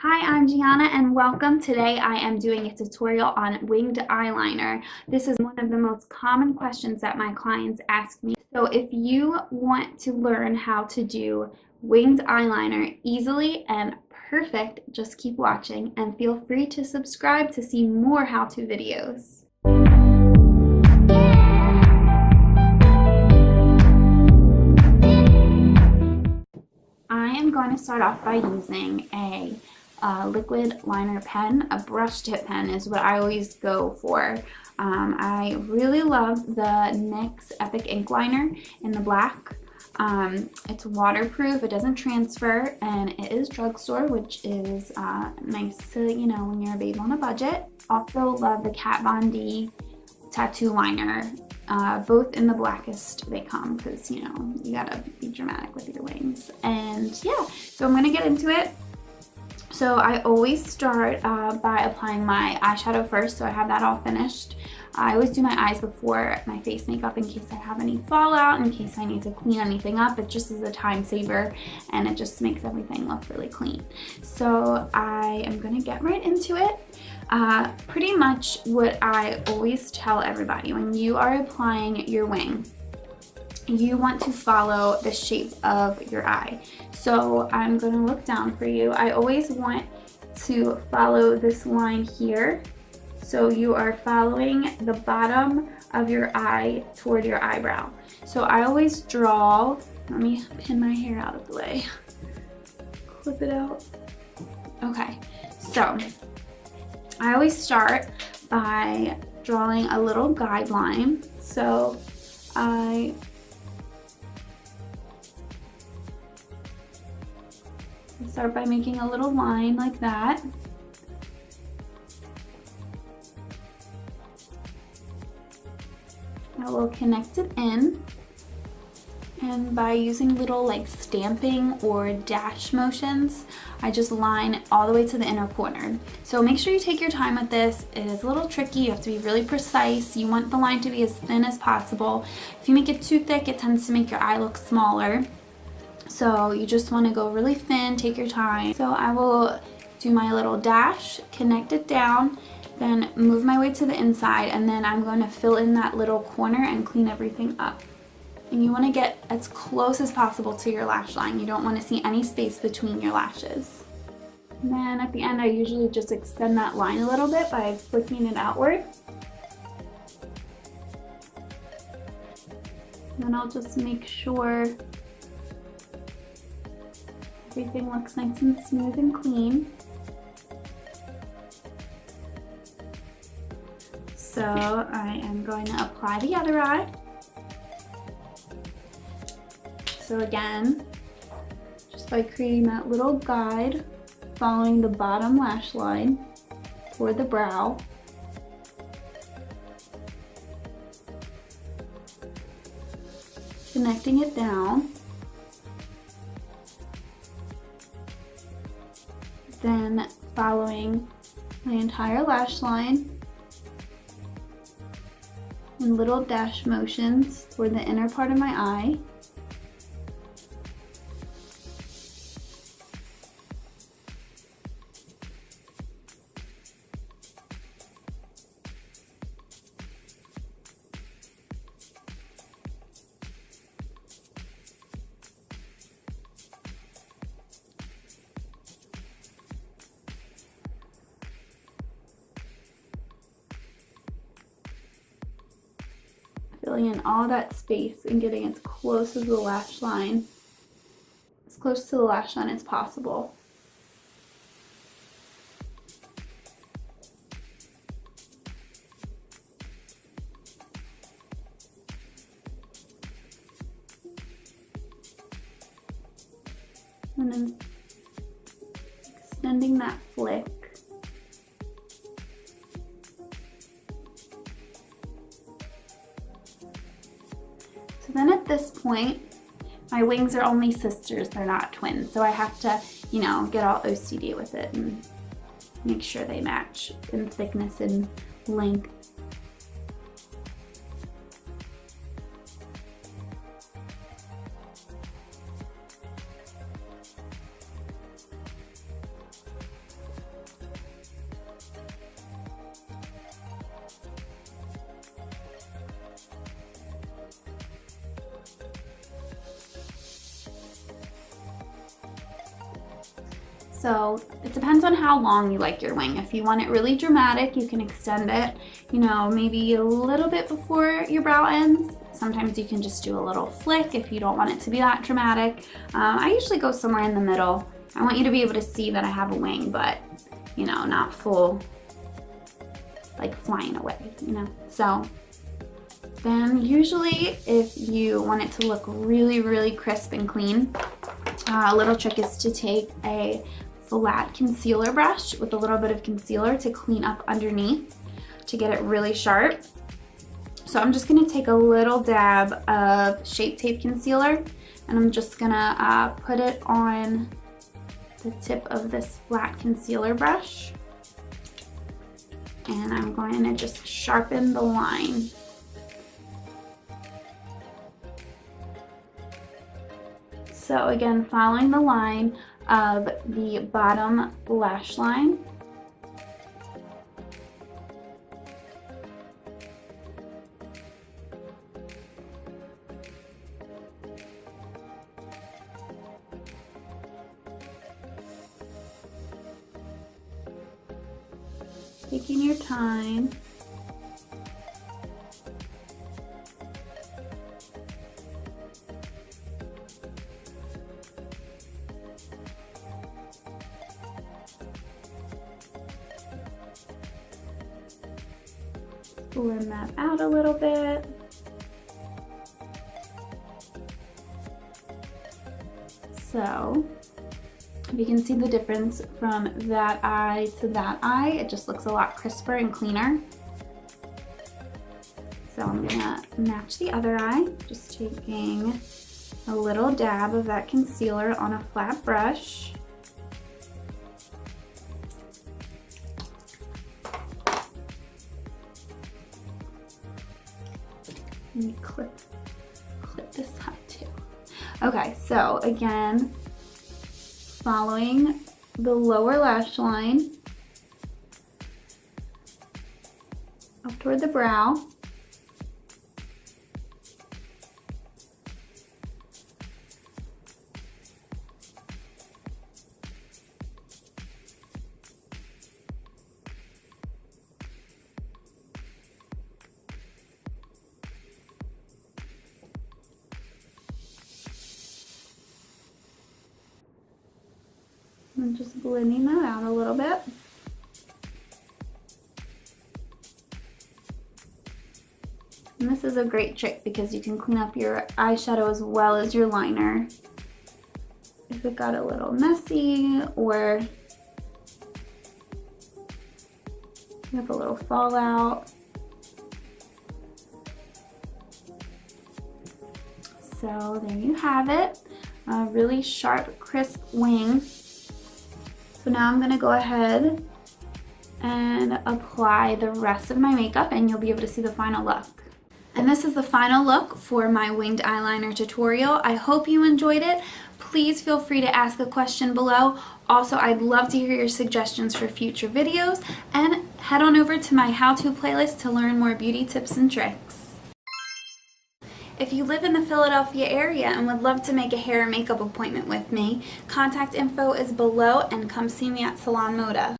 Hi, I'm Gianna and welcome. Today I am doing a tutorial on winged eyeliner. This is one of the most common questions that my clients ask me. So if you want to learn how to do winged eyeliner easily and perfect, just keep watching and feel free to subscribe to see more how-to videos. I am going to start off by using a liquid liner pen. A brush tip pen is what I always go for. I really love the NYX Epic Ink Liner in the black. It's waterproof, it doesn't transfer, and it is drugstore, which is nice to, when you're a babe on a budget. Also love the Kat Von D tattoo liner. Both in the blackest they come because, you gotta be dramatic with your wings. And yeah, so I'm gonna get into it. So I always start by applying my eyeshadow first, so I have that all finished. I always do my eyes before my face makeup in case I have any fallout, in case I need to clean anything up. It just is a time saver and it just makes everything look really clean. So I am gonna get right into it. Pretty much what I always tell everybody when you are applying your wing, you want to follow the shape of your eye. So I'm going to look down for you. I always want to follow this line here. So you are following the bottom of your eye toward your eyebrow. So I always draw, let me pin my hair out of the way, clip it out. Okay, so I always start by drawing a little guideline. So I start by making a little line like that. I will connect it in, and by using little like stamping or dash motions, I just line all the way to the inner corner. So make sure you take your time with this. It is a little tricky. You have to be really precise. You want the line to be as thin as possible. If you make it too thick, it tends to make your eye look smaller. So you just want to go really thin, take your time. So I will do my little dash, connect it down, then move my way to the inside, and then I'm going to fill in that little corner and clean everything up. And you want to get as close as possible to your lash line. You don't want to see any space between your lashes. And then at the end, I usually just extend that line a little bit by flicking it outward. And then I'll just make sure everything looks nice and smooth and clean. So I am going to apply the other eye. So again, just by creating that little guide, following the bottom lash line toward the brow. Connecting it down. Then following my entire lash line in little dash motions toward the inner part of my eye. Filling in all that space and getting as close as the lash line, as close to the lash line as possible. And then extending that flick. So then at this point, my wings are only sisters, they're not twins. So I have to, get all OCD with it and make sure they match in thickness and length. So it depends on how long you like your wing. If you want it really dramatic, you can extend it, you know, maybe a little bit before your brow ends. Sometimes you can just do a little flick if you don't want it to be that dramatic. I usually go somewhere in the middle. I want you to be able to see that I have a wing, but, you know, not full, like flying away, you know. So then usually if you want it to look really, really crisp and clean, a little trick is to take a flat concealer brush with a little bit of concealer to clean up underneath to get it really sharp. So I'm just gonna take a little dab of Shape Tape concealer and I'm just gonna put it on the tip of this flat concealer brush. And I'm going to just sharpen the line. So again, following the line of the bottom lash line. Taking your time. Blend that out a little bit. So, if you can see the difference from that eye to that eye, it just looks a lot crisper and cleaner. So I'm gonna match the other eye, just taking a little dab of that concealer on a flat brush. Let me clip this side too. Okay, so again, following the lower lash line up toward the brow. I'm just blending that out a little bit. And this is a great trick because you can clean up your eyeshadow as well as your liner. If it got a little messy or you have a little fallout. So there you have it, a really sharp, crisp wing. So now I'm gonna go ahead and apply the rest of my makeup and you'll be able to see the final look. And this is the final look for my winged eyeliner tutorial. I hope you enjoyed it. Please feel free to ask a question below. Also, I'd love to hear your suggestions for future videos and head on over to my how-to playlist to learn more beauty tips and tricks. If you live in the Philadelphia area and would love to make a hair and makeup appointment with me, contact info is below and come see me at Salon Moda.